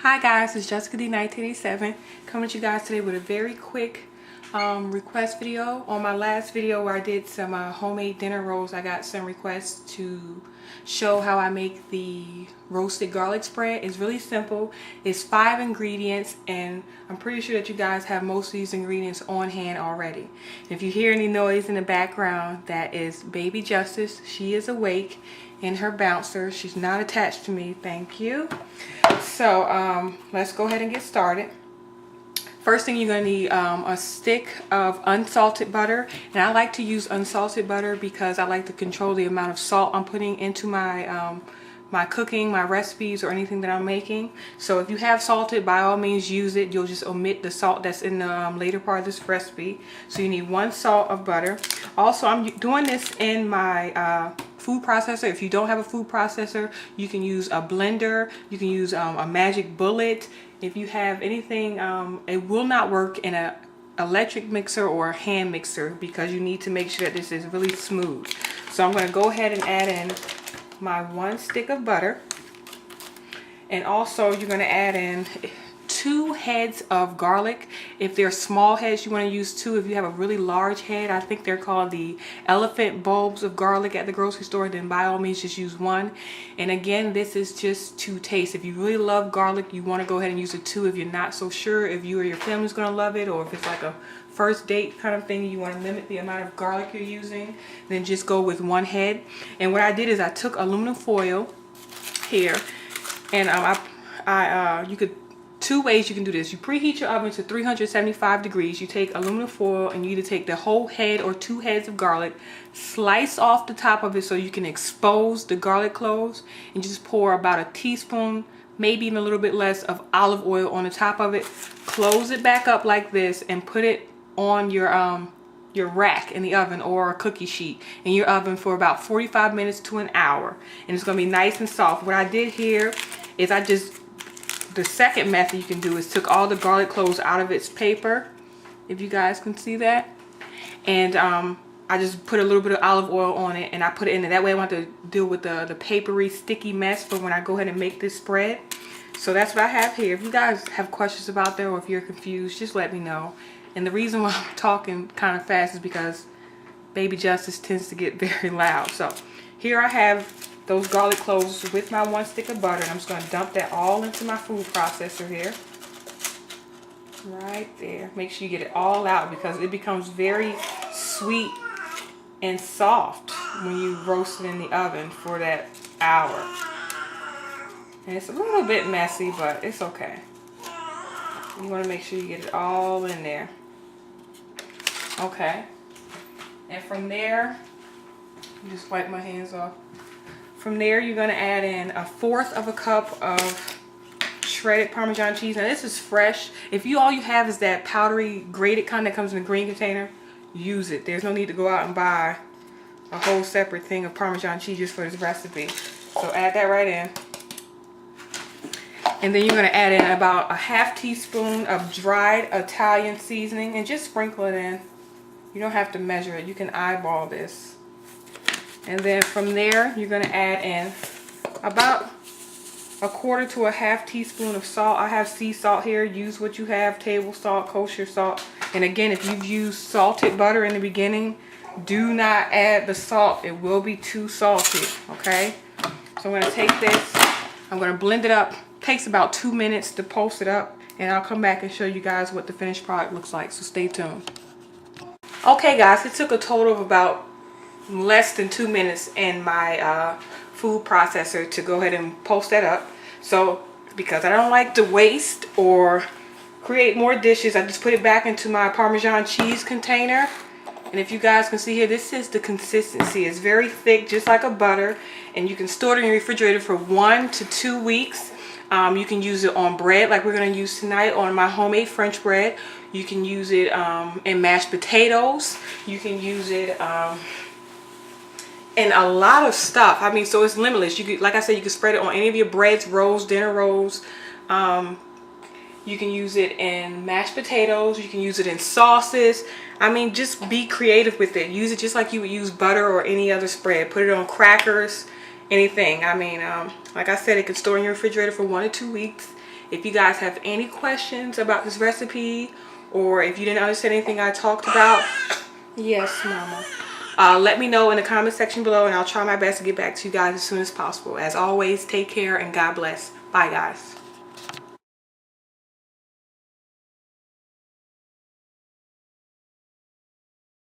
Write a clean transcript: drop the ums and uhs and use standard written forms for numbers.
Hi guys, it's Jessica D 1987 coming to you guys today with a very quick request video. On my last video where I did some homemade dinner rolls, I got some requests to show how I make the roasted garlic spread. It's really simple. It's 5 ingredients and I'm pretty sure that you guys have most of these ingredients on hand already. If you hear any noise in the background, that is baby Justice. She is awake in her bouncer. She's not attached to me, thank you. So let's go ahead and get started. First thing, you're going to need a stick of unsalted butter, and I like to use unsalted butter because I like to control the amount of salt I'm putting into my my cooking, my recipes, or anything that I'm making. So if you have salted, by all means use it. You'll just omit the salt that's in the later part of this recipe. So you need 1 salt of butter. Also, I'm doing this in my food processor. If you don't have a food processor, you can use a blender. You can use a magic bullet. If you have anything, it will not work in an electric mixer or a hand mixer because you need to make sure that this is really smooth. So I'm going to go ahead and add in my 1 stick of butter, and also you're going to add in 2 heads of garlic. If they're small heads, you want to use 2. If you have a really large head, I think they're called the elephant bulbs of garlic at the grocery store, then by all means just use 1. And again, this is just to taste. If you really love garlic, you want to go ahead and use a 2. If you're not so sure if you or your family's going to love it, or if it's like a first date kind of thing, you want to limit the amount of garlic you're using, then just go with 1 head. And what I did is I took aluminum foil here, and you could 2 ways you can do this. You preheat your oven to 375 degrees. You take aluminum foil and you either take the whole head or 2 heads of garlic, slice off the top of it so you can expose the garlic cloves, and just pour about a teaspoon, maybe even a little bit less, of olive oil on the top of it. Close it back up like this and put it on your rack in the oven, or a cookie sheet in your oven, for about 45 minutes to an hour, and it's going to be nice and soft. What I did here is the second method you can do is took all the garlic cloves out of its paper, if you guys can see that, and I just put a little bit of olive oil on it and I put it in there. That way I want to deal with the papery sticky mess for when I go ahead and make this spread. So that's what I have here. If you guys have questions about that, or if you're confused, just let me know. And the reason why I'm talking kind of fast is because baby Justice tends to get very loud. So here I have those garlic cloves with my 1 stick of butter, and I'm just going to dump that all into my food processor here. Right there. Make sure you get it all out because it becomes very sweet and soft when you roast it in the oven for that hour. And it's a little bit messy, but it's okay. You want to make sure you get it all in there. Okay. And from there, just wipe my hands off. From there, you're going to add in 1/4 of a cup of shredded Parmesan cheese. Now this is fresh. If all you have is that powdery grated kind that comes in a green container, use it. There's no need to go out and buy a whole separate thing of Parmesan cheese just for this recipe. So add that right in. And then you're going to add in about a 1/2 teaspoon of dried Italian seasoning, and just sprinkle it in. You don't have to measure it. You can eyeball this. And then from there, you're going to add in about 1/4 to a 1/2 teaspoon of salt. I have sea salt here. Use what you have, table salt, kosher salt. And again, if you've used salted butter in the beginning, do not add the salt. It will be too salty, okay? So I'm going to take this. I'm going to blend it up. Takes about 2 minutes to pulse it up, and I'll come back and show you guys what the finished product looks like, so stay tuned. Okay guys, it took a total of about less than 2 minutes in my food processor to go ahead and pulse that up. So because I don't like to waste or create more dishes, I just put it back into my Parmesan cheese container. And if you guys can see here, this is the consistency. It's very thick, just like a butter, and you can store it in your refrigerator for 1 to 2 weeks. You can use it on bread like we're going to use tonight, on my homemade French bread. You can use it in mashed potatoes. You can use it in a lot of stuff. I mean, so it's limitless. You could, like I said, you can spread it on any of your breads, rolls, dinner rolls. You can use it in mashed potatoes. You can use it in sauces. I mean, just be creative with it. Use it just like you would use butter or any other spread. Put it on crackers, anything. I mean, like I said, it can store in your refrigerator for 1 to 2 weeks. If you guys have any questions about this recipe, or if you didn't understand anything I talked about, yes, mama, let me know in the comment section below, and I'll try my best to get back to you guys as soon as possible. As always, take care and God bless. Bye, guys.